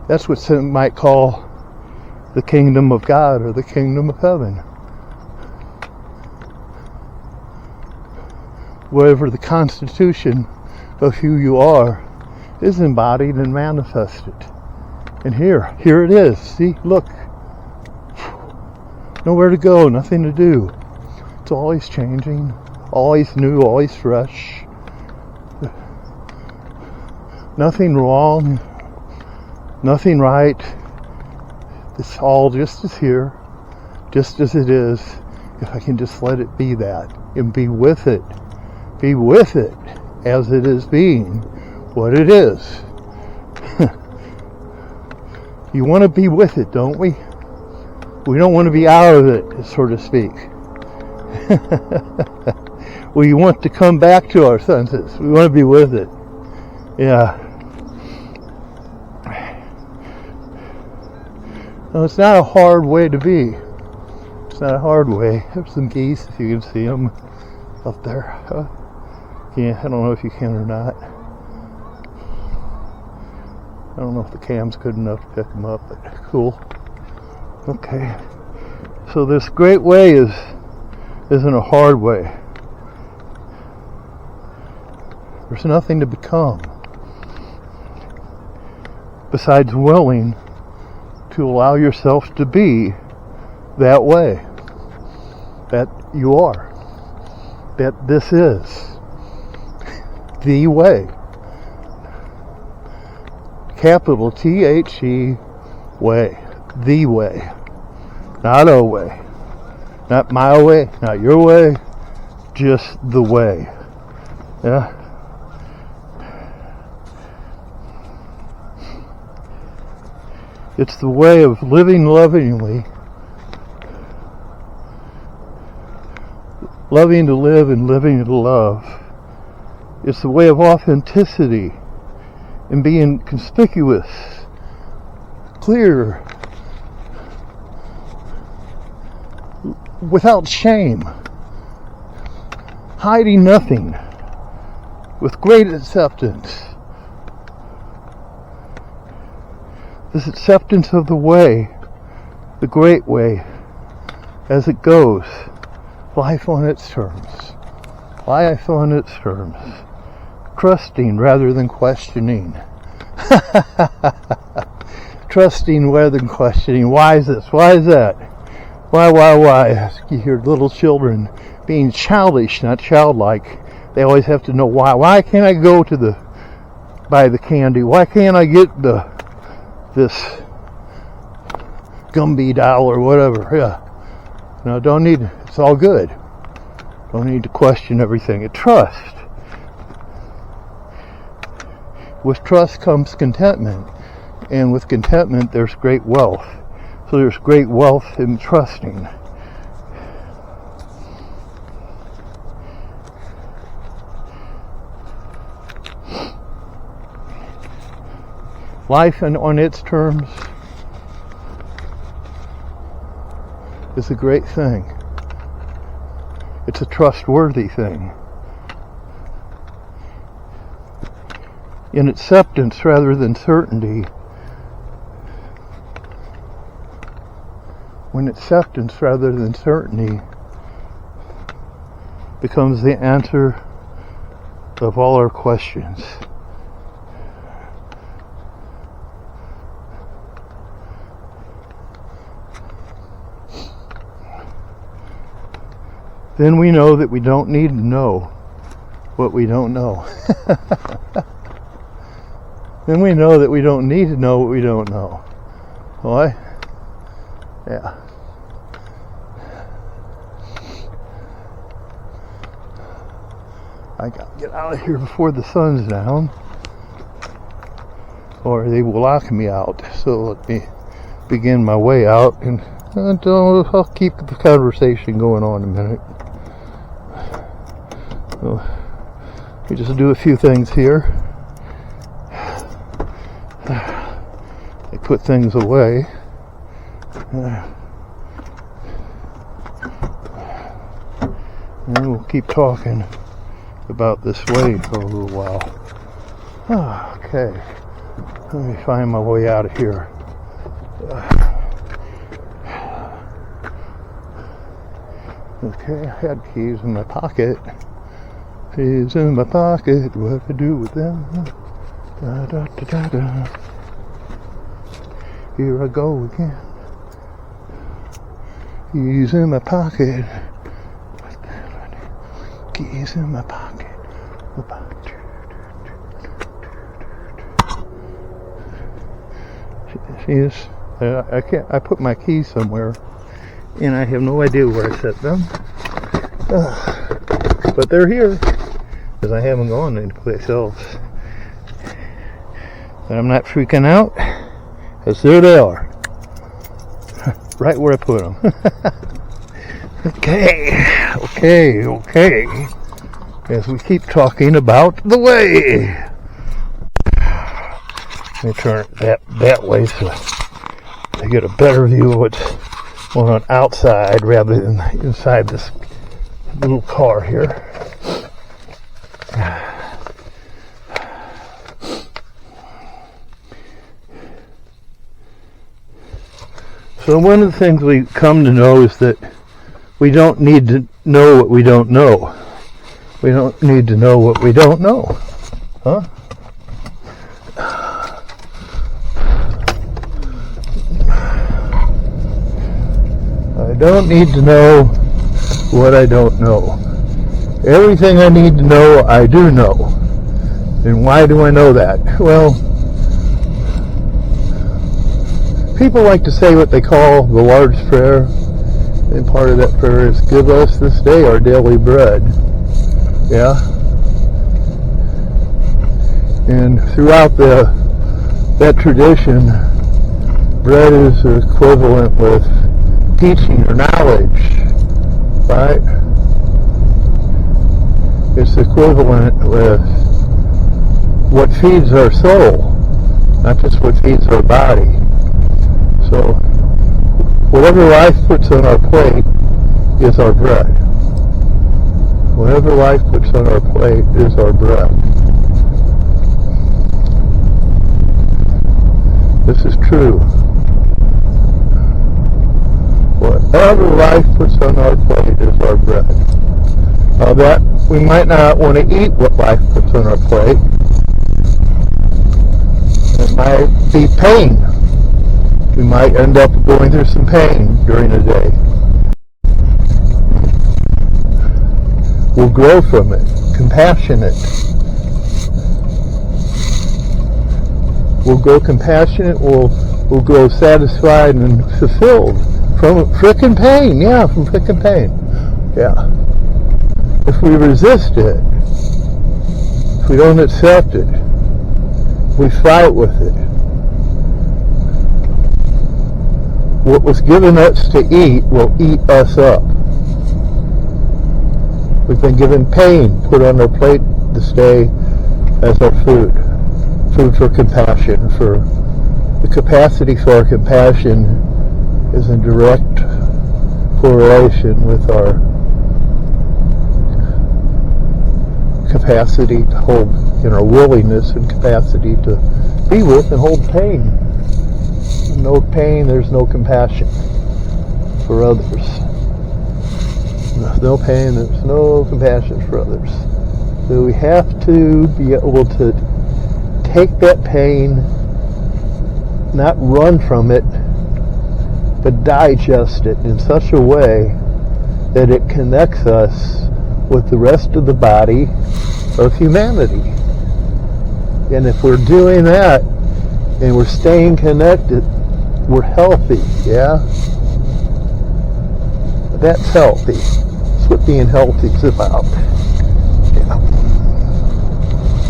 Speaker 1: that's what some might call the kingdom of God or the kingdom of heaven. Wherever the constitution of who you are is embodied and manifested. And here it is. See, look. Nowhere to go, nothing to do. It's always changing, always new, always fresh. Nothing wrong, nothing right. It's all just as here, just as it is, if I can just let it be that and be with it. Be with it as it is being what it is. You want to be with it, don't we? We don't want to be out of it, so to speak. We want to come back to our senses. We want to be with it. Yeah. No, it's not a hard way to be. It's not a hard way. There's some geese, if you can see them up there. Yeah, I don't know if you can or not. I don't know if the cam's good enough to pick them up, but cool. Okay. So this great way isn't a hard way. There's nothing to become besides willing to allow yourself to be that way, that you are, that this is the way. Capital THE way. The way. Not a way. Not my way. Not your way. Just the way. Yeah? It's the way of living lovingly. Loving to live and living to love. It's the way of authenticity and being conspicuous, clear, without shame, hiding nothing, with great acceptance. This acceptance of the way, the great way, as it goes, life on its terms, life on its terms, trusting rather than questioning. Trusting rather than questioning. Why is this? Why is that? Why? You hear little children being childish, not childlike. They always have to know why. Why can't I go to buy the candy? Why can't I get this Gumby doll or whatever? Yeah. No, don't need, it's all good. Don't need to question everything. It's trust. With trust comes contentment. And with contentment, there's great wealth. So there's great wealth in trusting. Life and on its terms is a great thing. It's a trustworthy thing. In acceptance rather than certainty. When acceptance rather than certainty becomes the answer of all our questions. Then we know that we don't need to know what we don't know. Then we know that we don't need to know what we don't know. Why? Yeah. I gotta get out of here before the sun's down, or they will lock me out. So let me begin my way out, and I'll keep the conversation going on a minute. So, we just do a few things here. I put things away. And we'll keep talking about this way for a little while. Okay, let me find my way out of here. Okay, I had keys in my pocket. Keys in my pocket, what to do with them? Da, da, da, da, da. Here I go again. Keys in my pocket. Keys in my pocket. I put my keys somewhere, and I have no idea where I set them. But they're here, because I haven't gone anyplace else. But I'm not freaking out, because there they are. Right where I put them. Okay. As we keep talking about the way. Let me turn it that way so I get a better view of what's going on outside rather than inside this little car here. So one of the things we come to know is that we don't need to know what we don't know. We don't need to know what we don't know. Huh? I don't need to know what I don't know. Everything I need to know, I do know. And why do I know that? Well, people like to say what they call the Lord's Prayer. And part of that prayer is, give us this day our daily bread. Yeah? And throughout that tradition, bread is equivalent with teaching or knowledge, right? It's equivalent with what feeds our soul, not just what feeds our body. So, whatever life puts on our plate is our bread. Whatever life puts on our plate is our bread. This is true. Whatever life puts on our plate is our bread. That we might not want to eat what life puts on our plate. It might be pain. We might end up going through some pain during the day. We'll grow from it. Compassionate. We'll grow compassionate. We'll grow satisfied and fulfilled from frickin' pain. Yeah, from frickin' pain. Yeah. If we resist it, if we don't accept it, we fight with it. What was given us to eat will eat us up. We've been given pain put on our plate this day as our food. Food for compassion. For the capacity for our compassion is in direct correlation with our capacity to hold, our willingness and capacity to be with and hold pain. No pain, there's no compassion for others. No pain, there's no compassion for others. So we have to be able to take that pain, not run from it, but digest it in such a way that it connects us with the rest of the body of humanity. And if we're doing that and we're staying connected, we're healthy, yeah? That's healthy. That's what being healthy is about. Yeah.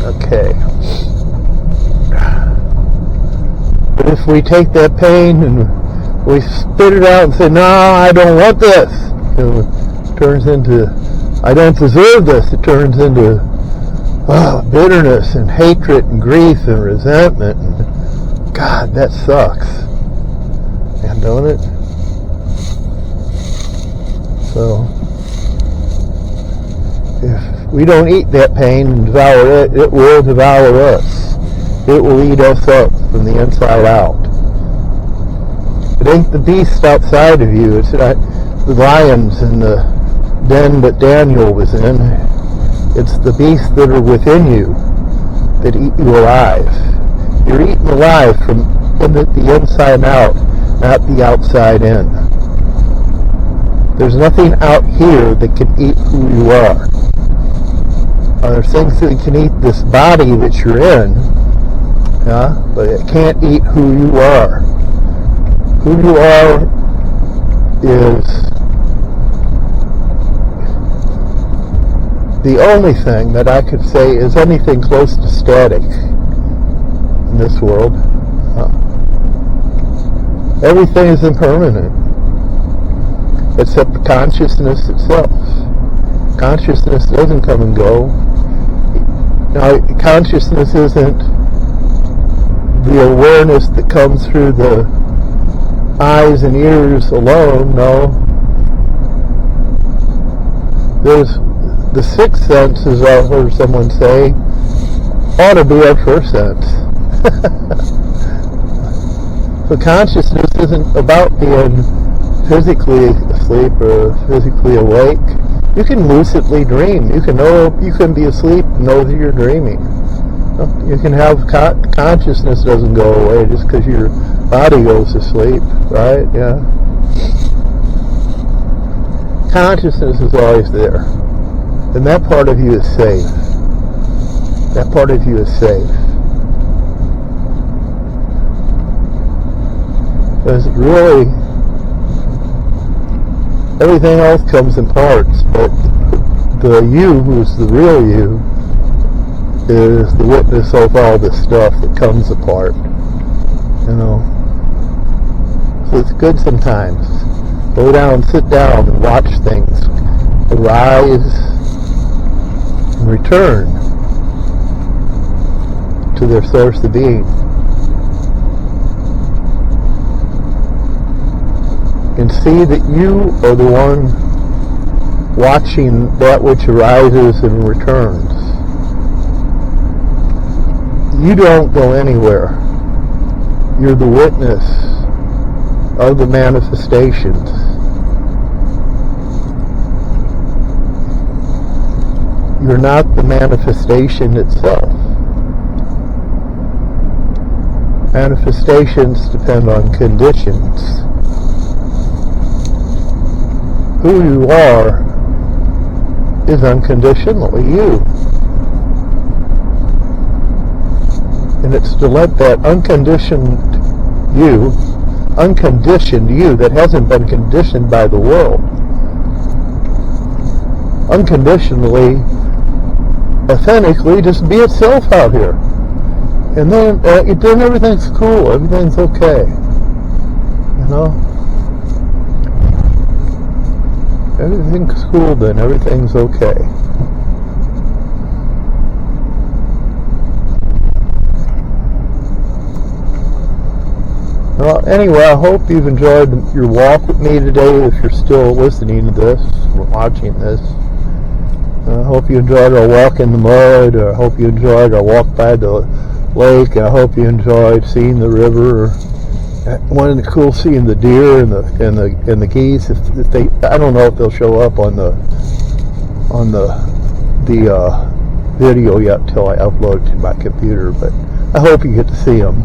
Speaker 1: Okay. But if we take that pain and we spit it out and say, no, I don't want this, it turns into, I don't deserve this, it turns into bitterness and hatred and grief and resentment. And God, that sucks. And don't it? So, we don't eat that pain and devour it. It will devour us. It will eat us up from the inside out. It ain't the beast outside of you. It's not the lions in the den that Daniel was in. It's the beasts that are within you that eat you alive. You're eaten alive from the inside out, not the outside in. There's nothing out here that can eat who you are. There's things that can eat this body that you're in, but it can't eat who you are. Who you are is the only thing that I could say is anything close to static in this world. Everything is impermanent except consciousness itself. Consciousness doesn't come and go. Now, consciousness isn't the awareness that comes through the eyes and ears alone. No. There's the sixth sense, as I heard someone say, ought to be our first sense. So consciousness isn't about being physically asleep or physically awake. You can lucidly dream. You can be asleep and know that you're dreaming. You can have consciousness doesn't go away just because your body goes to sleep, right? Yeah. Consciousness is always there. And that part of you is safe. That part of you is safe. Because really, everything else comes in parts, but the you, who's the real you, is the witness of all this stuff that comes apart. So it's good sometimes. Go down, sit down, and watch things arise and return to their source of being. And see that you are the one watching that which arises and returns. You don't go anywhere. You're the witness of the manifestations. You're not the manifestation itself. Manifestations depend on conditions. Who you are is unconditionally you. And it's to let that unconditioned you that hasn't been conditioned by the world, unconditionally, authentically just be itself out here. And then everything's cool, everything's okay. Everything's cool then, everything's okay. Well, anyway, I hope you've enjoyed your walk with me today. If you're still listening to this, or watching this, I hope you enjoyed our walk in the mud. I hope you enjoyed our walk by the lake. I hope you enjoyed seeing the river. Wasn't it cool seeing the deer and the geese? If they, I don't know if they'll show up on the video yet till I upload it to my computer, but I hope you get to see them.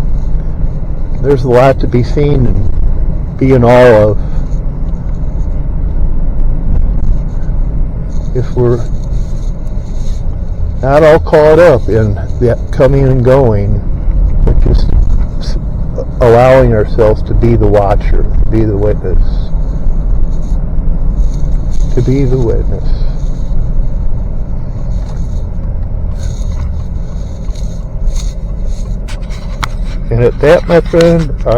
Speaker 1: There's a lot to be seen and be in awe of. If we're not all caught up in the coming and going, but just allowing ourselves to be the watcher, to be the witness, to be the witness. And at that, my friend, I